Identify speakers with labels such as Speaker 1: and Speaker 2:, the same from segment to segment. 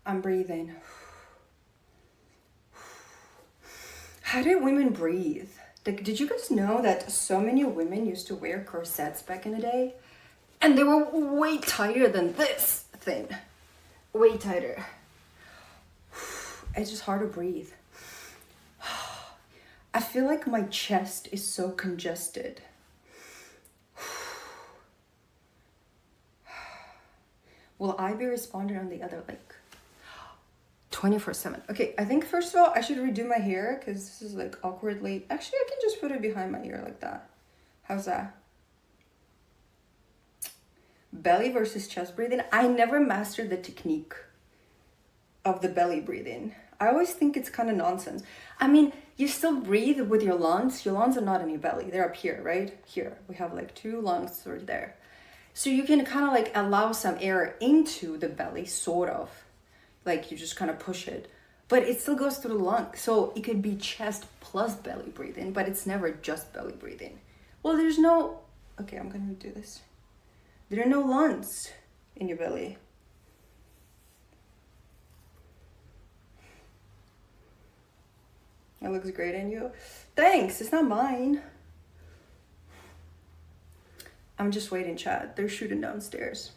Speaker 1: I'm breathing. How did women breathe? Like, did you guys know that so many women used to wear corsets back in the day? And they were way tighter than this thing. Way tighter. It's just hard to breathe. I feel like my chest is so congested. Will I be responding on the other, like, 24/7? Okay, I think first of all, I should redo my hair because this is like awkwardly. Actually, I can just put it behind my ear like that. How's that? Belly versus chest breathing. I never mastered the technique of the belly breathing. I always think it's kind of nonsense. I mean, you still breathe with your lungs. Your lungs are not in your belly. They're up here, right? Here. We have like two lungs right there. So you can kind of like allow some air into the belly, sort of. Like you just kind of push it. But it still goes through the lung. So it could be chest plus belly breathing, but it's never just belly breathing. Well, there's no... Okay, I'm going to do this. There are no lungs in your belly. It looks great on you. Thanks, it's not mine. I'm just waiting, chat. They're shooting downstairs.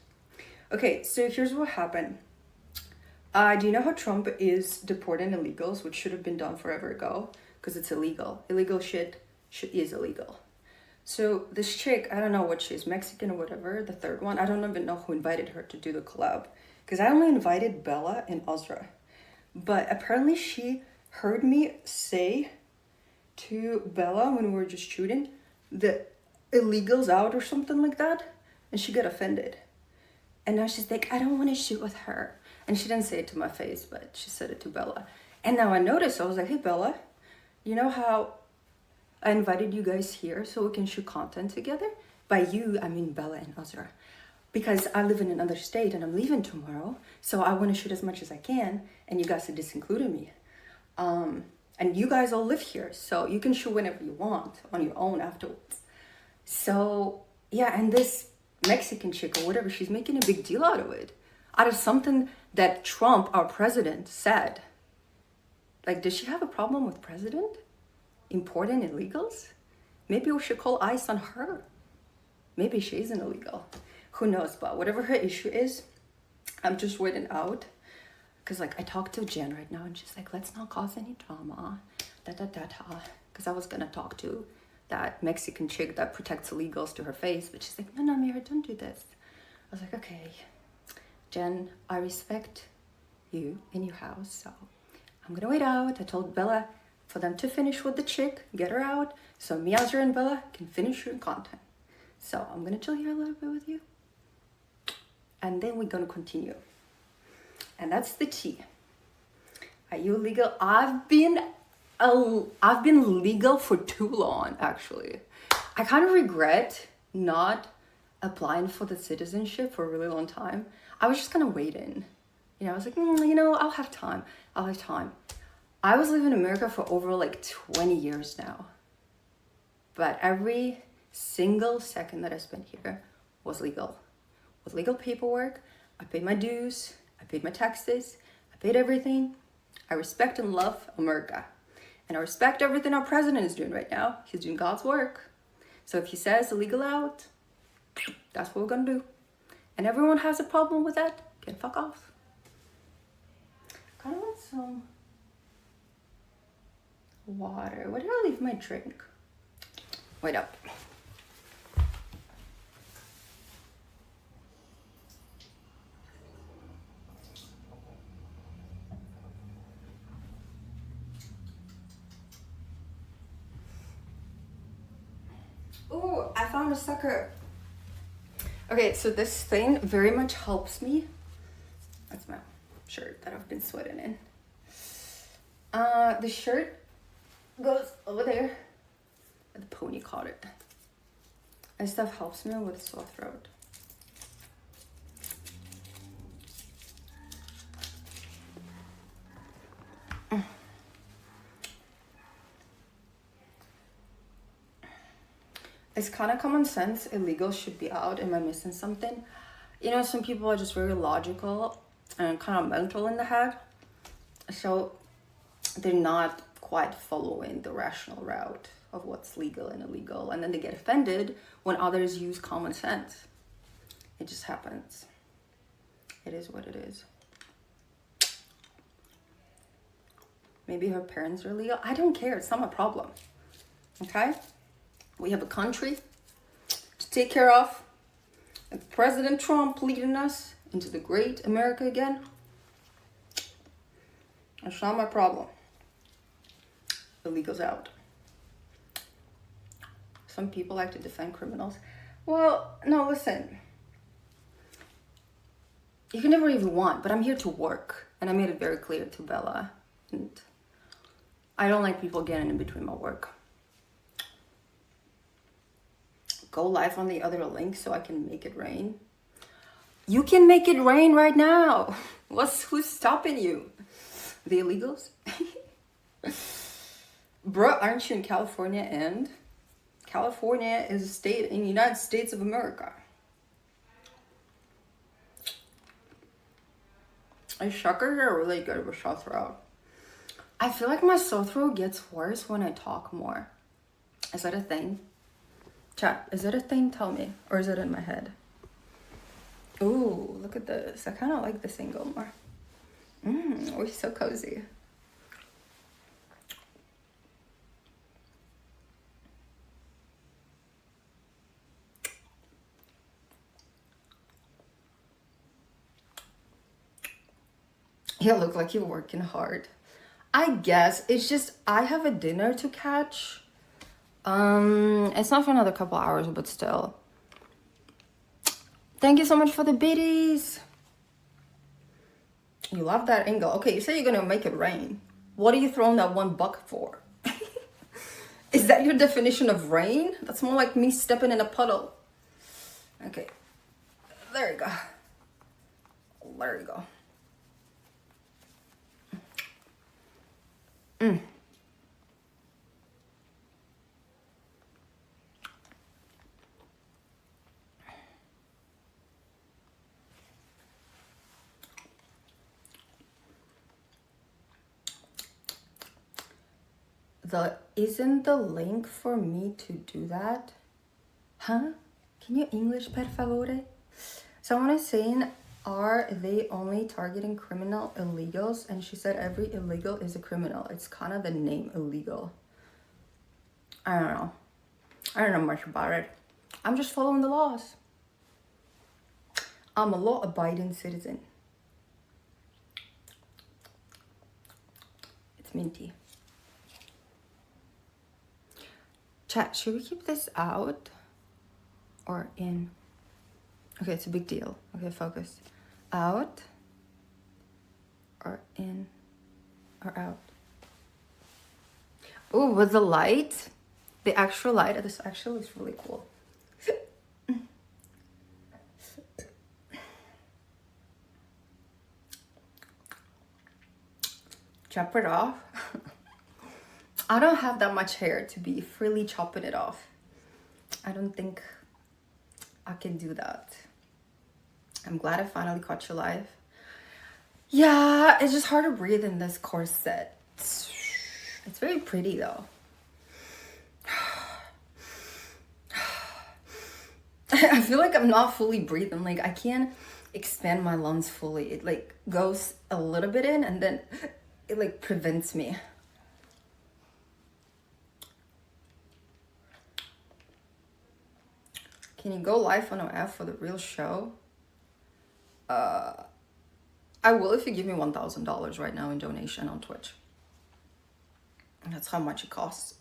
Speaker 1: Okay, so here's what happened. Do you know how Trump is deporting illegals, which should have been done forever ago? Because it's illegal. Illegal shit is illegal. So this chick, I don't know what she's, Mexican or whatever, the third one, I don't even know who invited her to do the collab. Because I only invited Bella and Azra. But apparently she heard me say to Bella when we were just shooting, the illegals out or something like that. And she got offended. And now she's like, I don't want to shoot with her. And she didn't say it to my face, but she said it to Bella. And now I noticed, I was like, hey Bella, you know how I invited you guys here so we can shoot content together? By you, I mean Bella and Azra. Because I live in another state and I'm leaving tomorrow. So I want to shoot as much as I can. And you guys have disincluded me. And you guys all live here. So you can shoot whenever you want on your own afterwards. So yeah, and this Mexican chick or whatever, she's making a big deal out of it. Out of something that Trump, our president, said. Like, does she have a problem with president importing illegals? Maybe we should call ICE on her. Maybe she's an illegal. Who knows? But whatever her issue is, I'm just waiting out. Because, like, I talked to Jen right now, and she's like, let's not cause any drama. Because I was going to talk to that Mexican chick that protects illegals to her face. But she's like, no, Mira, don't do this. I was like, okay, Jen, I respect you in your house, so I'm gonna wait out. I told Bella for them to finish with the chick, get her out, so me, Azra, and Bella can finish your content. So I'm gonna chill here a little bit with you, and then we're gonna continue. And that's the tea. Are you legal? I've been legal for too long, actually. I kind of regret not applying for the citizenship for a really long time. I was just kind of waiting. You know, I was like, I'll have time. I was living in America for over like 20 years now. But every single second that I spent here was legal. With legal paperwork, I paid my dues, I paid my taxes, I paid everything. I respect and love America. And I respect everything our president is doing right now. He's doing God's work. So if he says illegal out, that's what we're gonna do. And everyone has a problem with that, can fuck off. Kind of want some water. Where did I leave my drink? Wait up. Ooh, I found a sucker. Okay, so this thing very much helps me. That's my shirt that I've been sweating in. The shirt goes over there. The pony caught it. And stuff helps me with sore throat. It's kind of common sense. Illegal should be out. Am I missing something? You know, some people are just very logical. and kind of mental in the head. So they're not quite following the rational route of what's legal and illegal. And then they get offended when others use common sense. It just happens. It is what it is. Maybe her parents are legal. I don't care. It's not my problem. Okay? We have a country to take care of. And President Trump leading us into the great America again. It's not my problem. Illegals out. Some people like to defend criminals. Well, no, listen. You can never even want, but I'm here to work. And I made it very clear to Bella. And I don't like people getting in between my work. Go live on the other link so I can make it rain. You can make it rain right now. Who's stopping you? The illegals? Bruh, aren't you in California? And California is a state in the United States of America. My suckers are really good with sore throat. I feel like my sore throat gets worse when I talk more. Is that a thing? Chat, is that a thing? Tell me. Or is it in my head? Ooh, look at this. I kind of like this angle more. We're so cozy. You look like you're working hard. I guess it's just I have a dinner to catch. It's not for another couple hours, but still. Thank you so much for the biddies. You love that angle. Okay, you say you're gonna make it rain. What are you throwing that $1 for? Is that your definition of rain? That's more like me stepping in a puddle. Okay, there you go. There you go. Isn't the link for me to do that? Huh? Can you English, per favore? Someone is saying, are they only targeting criminal illegals? And she said every illegal is a criminal. It's kind of the name illegal. I don't know. I don't know much about it. I'm just following the laws. I'm a law-abiding citizen. It's minty. Chat, should we keep this out or in? Okay, it's a big deal. Okay, focus. Out or in or out. Oh, with the light, the actual light, this actually is really cool. Chop it off. I don't have that much hair to be freely chopping it off. I don't think I can do that. I'm glad I finally caught you live. Yeah, it's just hard to breathe in this corset. It's very pretty though. I feel like I'm not fully breathing. Like I can't expand my lungs fully. It like goes a little bit in and then it like prevents me. Can you go live on OF for the real show? I will if you give me $1,000 right now in donation on Twitch. That's how much it costs.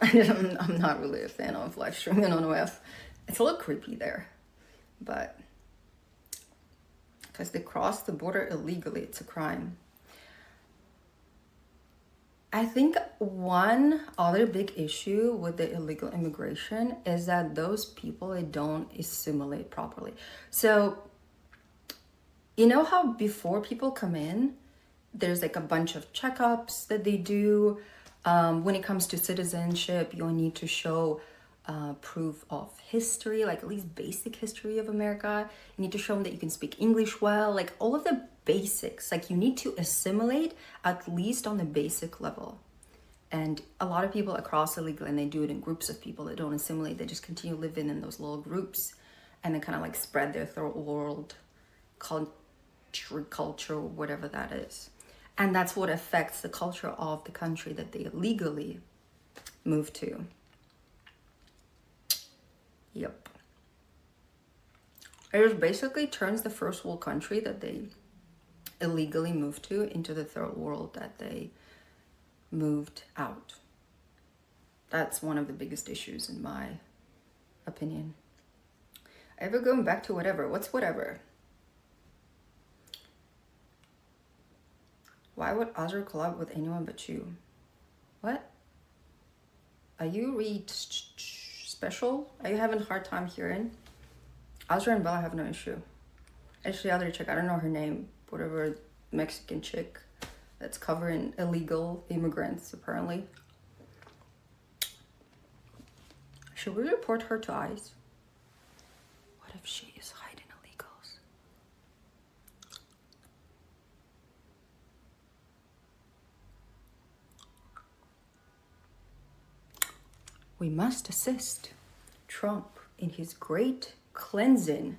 Speaker 1: I'm not really a fan of live streaming on OF. It's a little creepy there, but because they crossed the border illegally, it's a crime. I think one other big issue with the illegal immigration is that those people, they don't assimilate properly. So, you know how before people come in, there's like a bunch of checkups that they do. When it comes to citizenship, you'll need to show proof of history, like at least basic history of America. You need to show them that you can speak English well, like all of the basics. Like you need to assimilate at least on the basic level. And a lot of people across illegal, and they do it in groups of people that don't assimilate, they just continue living in those little groups and then kind of like spread their third world culture, whatever that is. And that's what affects the culture of the country that they illegally move to. Yep. It just basically turns the first world country that they illegally moved to into the third world that they moved out. That's one of the biggest issues in my opinion. Ever going back to whatever? What's whatever? Why would Azra collab with anyone but you? What? Are you special? Are you having a hard time hearing? Azra and Bella have no issue. Actually, the other chick, I don't know her name, whatever Mexican chick that's covering illegal immigrants, apparently. Should we report her to ICE? What if she is hiding illegals? We must assist Trump in his great cleansing.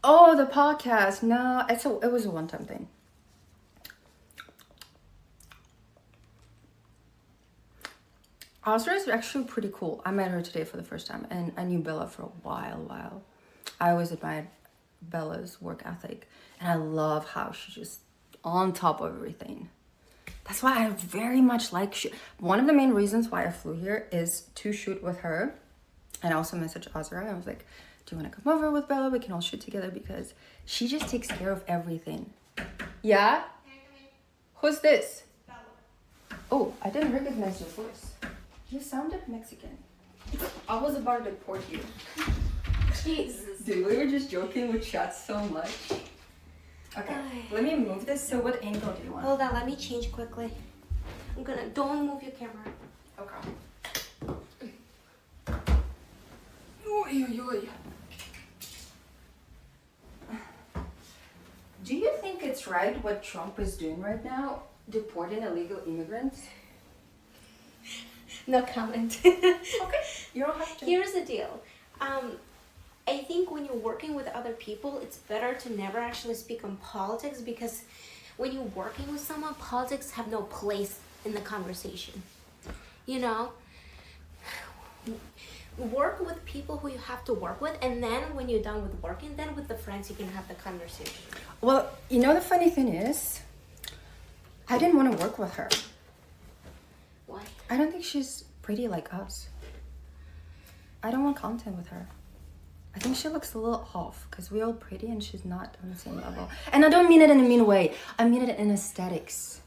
Speaker 1: Oh, the podcast. No, it was a one-time thing. Azra is actually pretty cool. I met her today for the first time, and I knew Bella for a while. I always admired Bella's work ethic, and I love how she's just on top of everything. That's why I very much like one of the main reasons why I flew here is to shoot with her. And I also messaged Azra. I was like, do you want to come over with Bella? We can all shoot together because she just takes care of everything. Yeah? Who's this? Bella. Oh, I didn't recognize your voice. You sounded Mexican. I was about to deport you.
Speaker 2: Jesus.
Speaker 1: Dude, we were just joking with chat so much. Okay, let me move this. So what angle do you want?
Speaker 2: Hold on, let me change quickly. Don't move your camera.
Speaker 1: Okay. Oy. Do you think it's right what Trump is doing right now? Deporting illegal immigrants?
Speaker 2: No comment.
Speaker 1: Okay, you don't have to.
Speaker 2: Here's the deal. I think when you're working with other people, it's better to never actually speak on politics because when you're working with someone, politics have no place in the conversation. You know? Work with people who you have to work with, and then when you're done with working, then with the friends you can have the conversation.
Speaker 1: Well, you know the funny thing is, I didn't want to work with her.
Speaker 2: Why?
Speaker 1: I don't think she's pretty like us. I don't want content with her. I think she looks a little off because we're all pretty and she's not on the same level. And I don't mean it in a mean way. I mean it in aesthetics.